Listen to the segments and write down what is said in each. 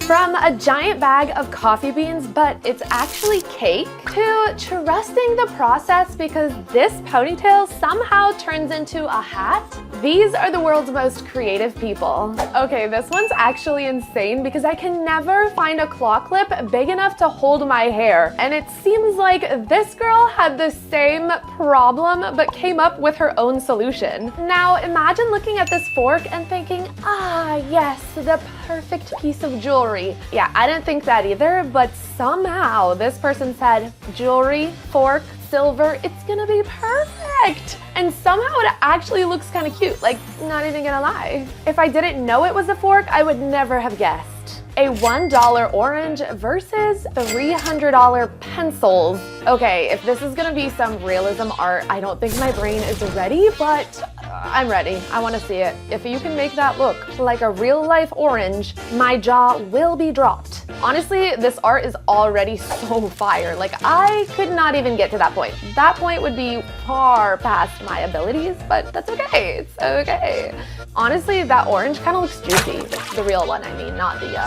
From a giant bag of coffee beans, but it's actually cake, to trusting the process because this ponytail somehow turns into a hat. These are the world's most creative people. Okay, this one's actually insane because I can never find a claw clip big enough to hold my hair. And it seems like this girl had the same problem but came up with her own solution. Now imagine looking at this fork and thinking, ah yes, the perfect piece of jewelry. Yeah, I didn't think that either, but somehow this person said, jewelry, fork, silver, it's gonna be perfect. And somehow it actually looks kind of cute, like not even gonna lie. If I didn't know it was a fork, I would never have guessed. A $1 orange versus $300 pencils. Okay, if this is gonna be some realism art, I don't think my brain is ready, but I'm ready. I wanna see it. If you can make that look like a real life orange, my jaw will be dropped. Honestly, this art is already so fire. Like I could not even get to that point. That point would be far past my abilities, but that's okay, it's okay. Honestly, that orange kind of looks juicy. The real one, I mean, not the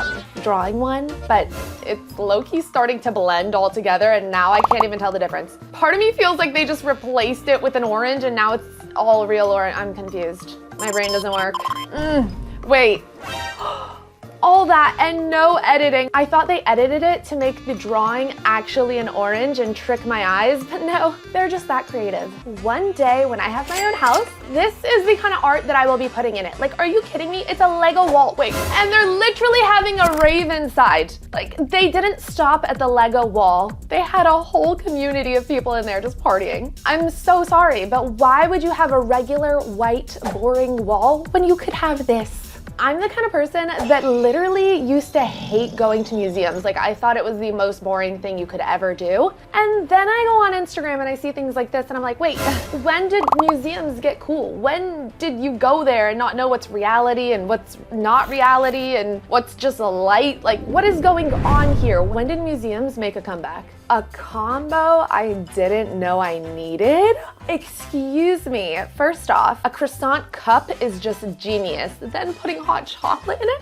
drawing one, but it's low-key starting to blend all together and now I can't even tell the difference. Part of me feels like they just replaced it with an orange and now it's all real orange. I'm confused. My brain doesn't work. Wait. All that and no editing. I thought they edited it to make the drawing actually an orange and trick my eyes, but no, they're just that creative. One day when I have my own house, this is the kind of art that I will be putting in it. Like, are you kidding me? It's a Lego wall. Wait, and they're literally having a rave inside. Like, they didn't stop at the Lego wall. They had a whole community of people in there just partying. I'm so sorry, but why would you have a regular white boring wall when you could have this? I'm the kind of person that literally used to hate going to museums. Like I thought it was the most boring thing you could ever do. And then I go on Instagram and I see things like this and I'm like, wait, when did museums get cool? When did you go there and not know what's reality and what's not reality and what's just a light? Like what is going on here? When did museums make a comeback? A combo I didn't know I needed? Excuse me. First off, a croissant cup is just genius. Then putting hot chocolate in it?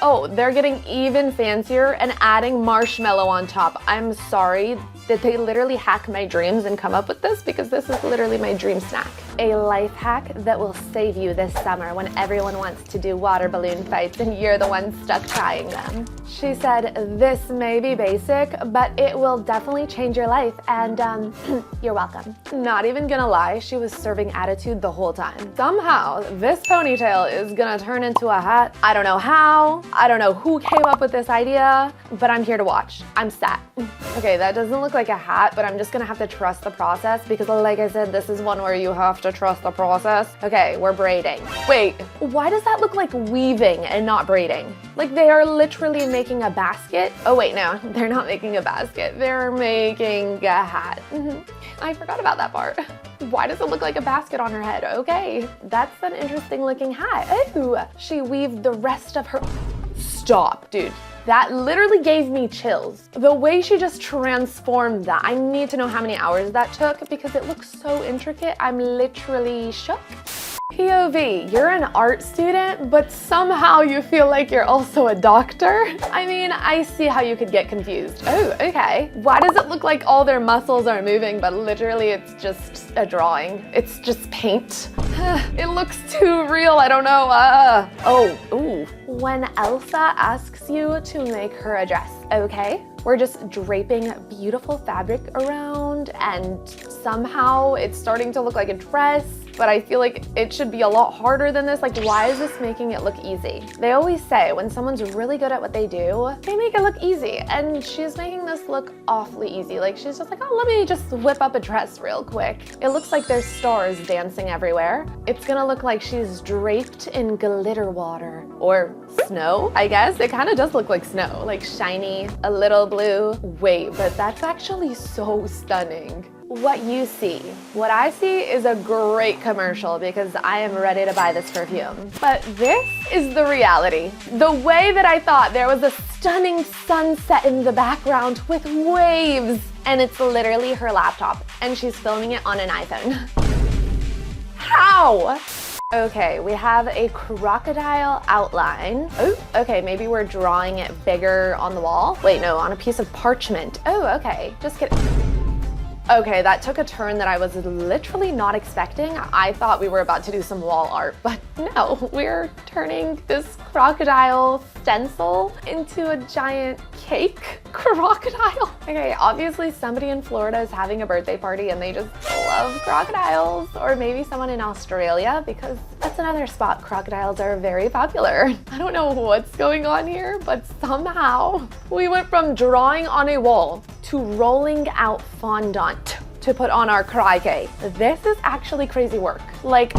Oh, they're getting even fancier and adding marshmallow on top. I'm sorry. Did they literally hack my dreams and come up with this? Because this is literally my dream snack. A life hack that will save you this summer when everyone wants to do water balloon fights and you're the one stuck trying them. She said, this may be basic, but it will definitely change your life and you're welcome. Not even gonna lie, she was serving attitude the whole time. Somehow, this ponytail is gonna turn into a hat. I don't know how, I don't know who came up with this idea, but I'm here to watch. I'm set. Okay, that doesn't look like a hat, but I'm just gonna have to trust the process because like I said, this is one where you have to trust the process. Okay, we're braiding. Wait, why does that look like weaving and not braiding? Like they are literally making a basket. Oh wait, no, they're not making a basket. They're making a hat. I forgot about that part. Why does it look like a basket on her head? Okay, that's an interesting looking hat. Ooh, she weaved the rest of her... Stop, dude. That literally gave me chills. The way she just transformed that. I need to know how many hours that took because it looks so intricate. I'm literally shook. POV, you're an art student, but somehow you feel like you're also a doctor? I mean, I see how you could get confused. Oh, okay. Why does it look like all their muscles are moving, but literally it's just a drawing? It's just paint. It looks too real, I don't know. Oh, ooh. When Elsa asks you to make her a dress, okay? We're just draping beautiful fabric around and somehow it's starting to look like a dress, but I feel like it should be a lot harder than this. Like, why is this making it look easy? They always say when someone's really good at what they do, they make it look easy. And she's making this look awfully easy. Like, she's just like, oh, let me just whip up a dress real quick. It looks like there's stars dancing everywhere. It's gonna look like she's draped in glitter water or snow, I guess. It kind of does look like snow, like shiny, a little blue. Wait, but that's actually so stunning. What you see. What I see is a great commercial because I am ready to buy this perfume. But this is the reality. The way that I thought there was a stunning sunset in the background with waves, and it's literally her laptop, and she's filming it on an iPhone. How? Okay, we have a crocodile outline. Oh, okay, maybe we're drawing it bigger on the wall. Wait, no, on a piece of parchment. Oh, okay, just kidding. Okay, that took a turn that I was literally not expecting. I thought we were about to do some wall art, but no, we're turning this crocodile stencil into a giant cake crocodile. Okay, obviously somebody in Florida is having a birthday party and they just love crocodiles, or maybe someone in Australia, because that's another spot crocodiles are very popular. I don't know what's going on here, but somehow we went from drawing on a wall to rolling out fondant to put on our crikey. This is actually crazy work. Like,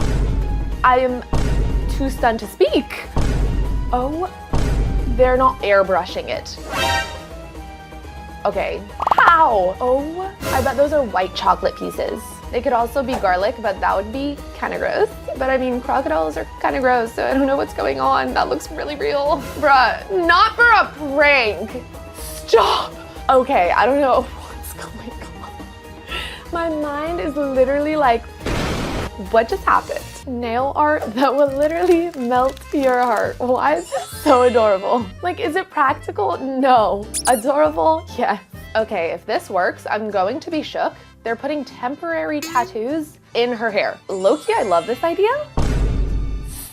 I am too stunned to speak. Oh, they're not airbrushing it. Okay, how? Oh, I bet those are white chocolate pieces. They could also be garlic, but that would be kind of gross. But I mean, crocodiles are kind of gross, so I don't know what's going on. That looks really real. Bruh, not for a prank. Stop. Okay, I don't know what's going on. My mind is literally like, what just happened? Nail art that will literally melt your heart. Why is this so adorable? Like, is it practical? No. Adorable? Yes. Okay, if this works, I'm going to be shook. They're putting temporary tattoos in her hair. Low-key, I love this idea.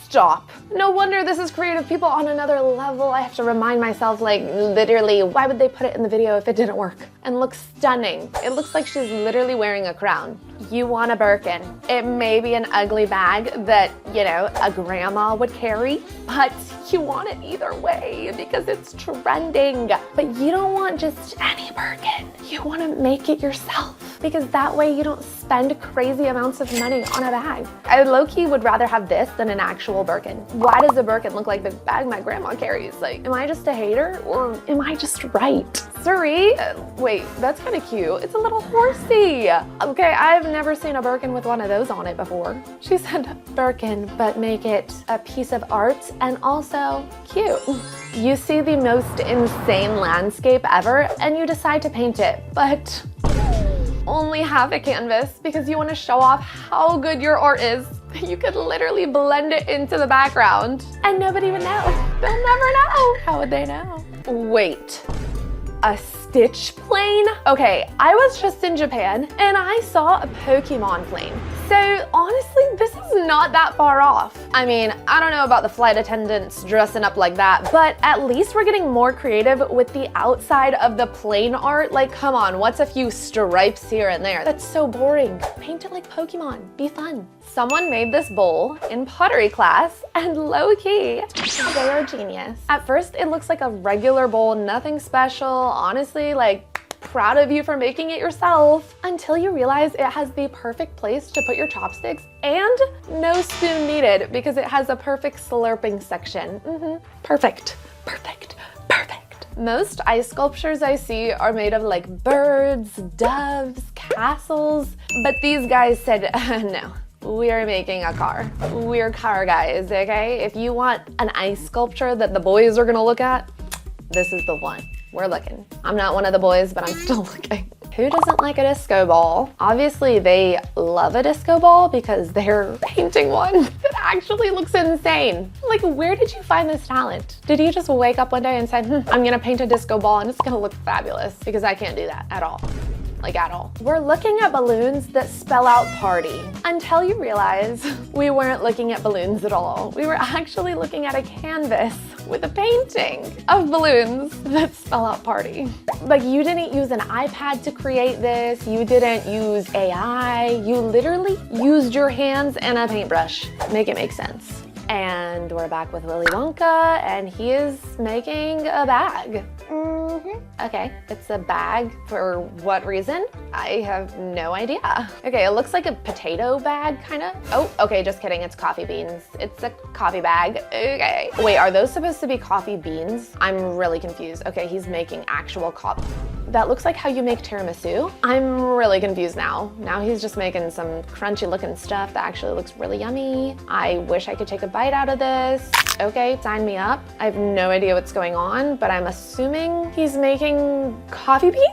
Stop. No wonder this is creative people on another level. I have to remind myself, like, literally, why would they put it in the video if it didn't work? And looks stunning. It looks like she's literally wearing a crown. You want a Birkin. It may be an ugly bag that, you know, a grandma would carry, but you want it either way because it's trending. But you don't want just any Birkin. You want to make it yourself because that way you don't spend crazy amounts of money on a bag. I low-key would rather have this than an actual Birkin. Why does a Birkin look like the bag my grandma carries? Like, am I just a hater or am I just right? Suri, wait, that's kind of cute. It's a little horsey. Okay, I've never seen a Birkin with one of those on it before. She said Birkin, but make it a piece of art and also cute. You see the most insane landscape ever and you decide to paint it, but only half a canvas because you want to show off how good your art is. You could literally blend it into the background and nobody would know. They'll never know. How would they know? Wait, a Stitch plane? Okay, I was just in Japan and I saw a Pokemon plane. So honestly, this is not that far off. I mean, I don't know about the flight attendants dressing up like that, but at least we're getting more creative with the outside of the plane art. Like, come on, what's a few stripes here and there? That's so boring. Paint it like Pokemon, be fun. Someone made this bowl in pottery class and low-key, they are genius. At first, it looks like a regular bowl, nothing special. Honestly, like, proud of you for making it yourself until you realize it has the perfect place to put your chopsticks and no spoon needed because it has a perfect slurping section. Perfect, perfect, perfect. Most ice sculptures I see are made of like birds, doves, castles, but these guys said, no. We're making a car. We're car guys, okay? If you want an ice sculpture that the boys are gonna look at, this is the one. We're looking. I'm not one of the boys, but I'm still looking. Who doesn't like a disco ball? Obviously, they love a disco ball because they're painting one that actually looks insane. Like, where did you find this talent? Did you just wake up one day and say, I'm gonna paint a disco ball and it's gonna look fabulous? Because I can't do that at all. Like, at all. We're looking at balloons that spell out party until you realize we weren't looking at balloons at all. We were actually looking at a canvas with a painting of balloons that spell out party. Like, you didn't use an iPad to create this. You didn't use AI. You literally used your hands and a paintbrush. Make it make sense. And we're back with Willy Wonka, and he is making a bag. Okay, it's a bag for what reason? I have no idea. Okay, it looks like a potato bag, kinda. Oh, okay, just kidding, it's coffee beans. It's a coffee bag, okay. Wait, are those supposed to be coffee beans? I'm really confused. Okay, he's making actual coffee. That looks like how you make tiramisu. I'm really confused now. Now he's just making some crunchy looking stuff that actually looks really yummy. I wish I could take a bite out of this. Okay, sign me up. I have no idea what's going on, but I'm assuming he's making coffee beans?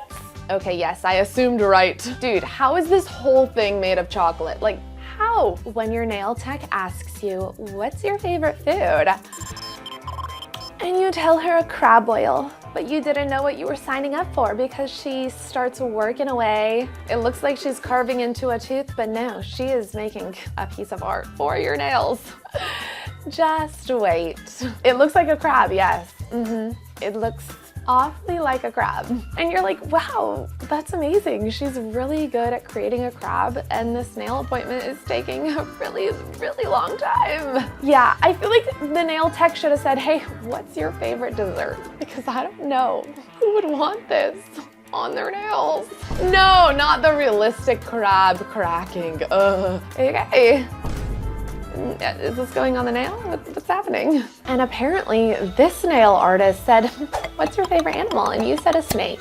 Okay, yes, I assumed right. Dude, how is this whole thing made of chocolate? Like, how when your nail tech asks you, what's your favorite food? And you tell her a crab boil, but you didn't know what you were signing up for because she starts working away. It looks like she's carving into a tooth, but no, she is making a piece of art for your nails. Just wait. It looks like a crab, yes. It looks awfully like a crab. And you're like, wow, that's amazing. She's really good at creating a crab, and this nail appointment is taking a really, really long time. Yeah, I feel like the nail tech should have said, hey, what's your favorite dessert? Because I don't know who would want this on their nails. No, not the realistic crab cracking. Okay. Is this going on the nail? What's happening? And apparently this nail artist said, what's your favorite animal? And you said a snake.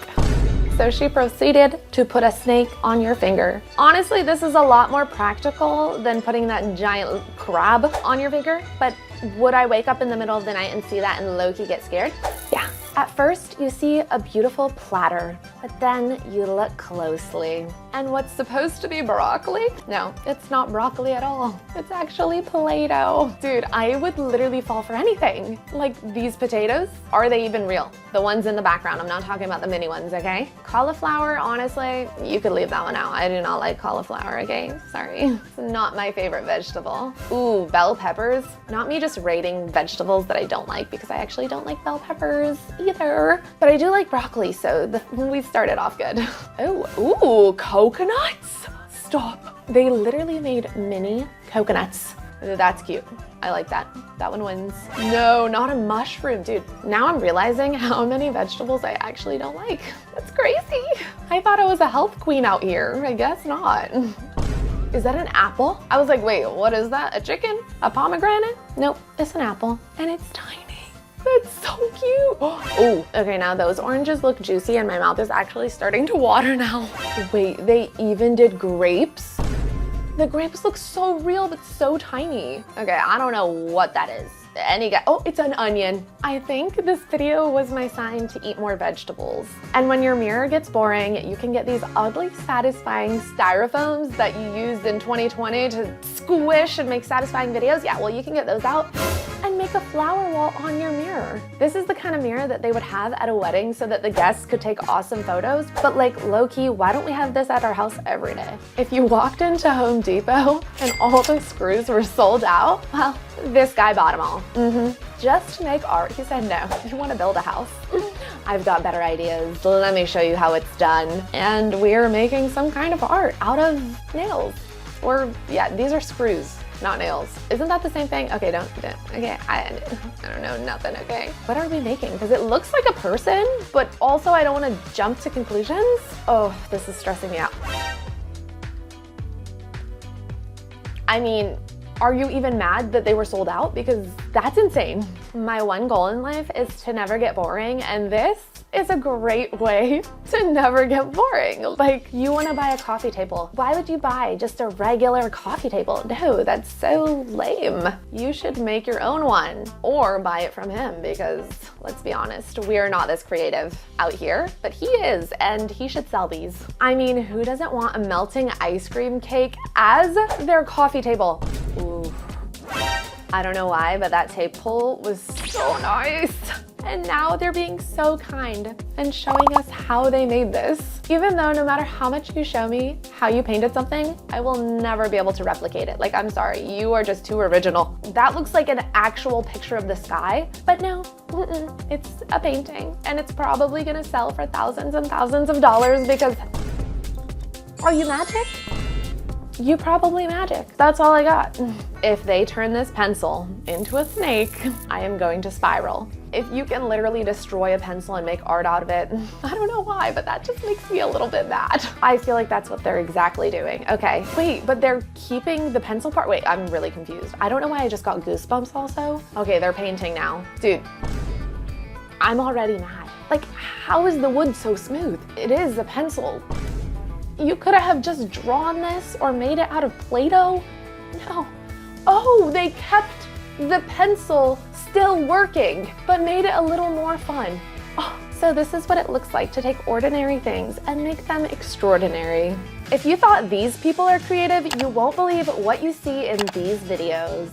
So she proceeded to put a snake on your finger. Honestly, this is a lot more practical than putting that giant crab on your finger. But would I wake up in the middle of the night and see that and low-key get scared? Yeah. At first, you see a beautiful platter, but then you look closely. And what's supposed to be broccoli? No, it's not broccoli at all. It's actually Play-Doh. Dude, I would literally fall for anything. Like these potatoes, are they even real? The ones in the background, I'm not talking about the mini ones, okay? Cauliflower, honestly, you could leave that one out. I do not like cauliflower, okay? Sorry. It's not my favorite vegetable. Ooh, bell peppers. Not me just rating vegetables that I don't like, because I actually don't like bell peppers either. But I do like broccoli, so we started off good. Oh, ooh, coconuts. Stop. They literally made mini coconuts. That's cute. I like that. That one wins. No, not a mushroom, dude. Now I'm realizing how many vegetables I actually don't like. That's crazy. I thought I was a health queen out here. I guess not. Is that an apple? I was like, wait, what is that? A chicken? A pomegranate? Nope, it's an apple, and it's tiny. That's so cute. Oh, okay, now those oranges look juicy and my mouth is actually starting to water now. Wait, they even did grapes? The grapes look so real, but so tiny. Okay, I don't know what that is. Any guess? Oh, it's an onion. I think this video was my sign to eat more vegetables. And when your mirror gets boring, you can get these oddly satisfying styrofoams that you used in 2020 to squish and make satisfying videos. Yeah, well, you can get those out and make a flower wall on your mirror. This is the kind of mirror that they would have at a wedding so that the guests could take awesome photos. But like low-key, why don't we have this at our house every day? If you walked into Home Depot and all the screws were sold out, well, this guy bought them all. Just to make art. He said, no, you want to build a house? I've got better ideas. Let me show you how it's done. And we're making some kind of art out of nails. Or yeah, these are screws, not nails. Isn't that the same thing? Okay, don't, okay, I don't know nothing, okay. What are we making? Because it looks like a person, but also I don't want to jump to conclusions. Oh, this is stressing me out. I mean, are you even mad that they were sold out? Because that's insane. My one goal in life is to never get boring, and this is a great way to never get boring. Like, you wanna buy a coffee table. Why would you buy just a regular coffee table? No, that's so lame. You should make your own one or buy it from him, because let's be honest, we are not this creative out here, but he is, and he should sell these. I mean, who doesn't want a melting ice cream cake as their coffee table? Ooh. I don't know why, but that tape pull was so nice. And now they're being so kind and showing us how they made this. Even though no matter how much you show me how you painted something, I will never be able to replicate it. Like, I'm sorry, you are just too original. That looks like an actual picture of the sky, but no, it's a painting. And it's probably gonna sell for thousands and thousands of dollars because, are you magic? You probably magic. That's all I got. If they turn this pencil into a snake, I am going to spiral. If you can literally destroy a pencil and make art out of it, I don't know why, but that just makes me a little bit mad. I feel like that's what they're exactly doing. Okay, wait, but they're keeping the pencil part? Wait, I'm really confused. I don't know why I just got goosebumps also. Okay, they're painting now. Dude, I'm already mad. Like, how is the wood so smooth? It is a pencil. You could have just drawn this or made it out of Play-Doh. No. Oh, they kept the pencil still working, but made it a little more fun. Oh, So this is what it looks like to take ordinary things and make them extraordinary. If you thought these people are creative, you won't believe what you see in these videos.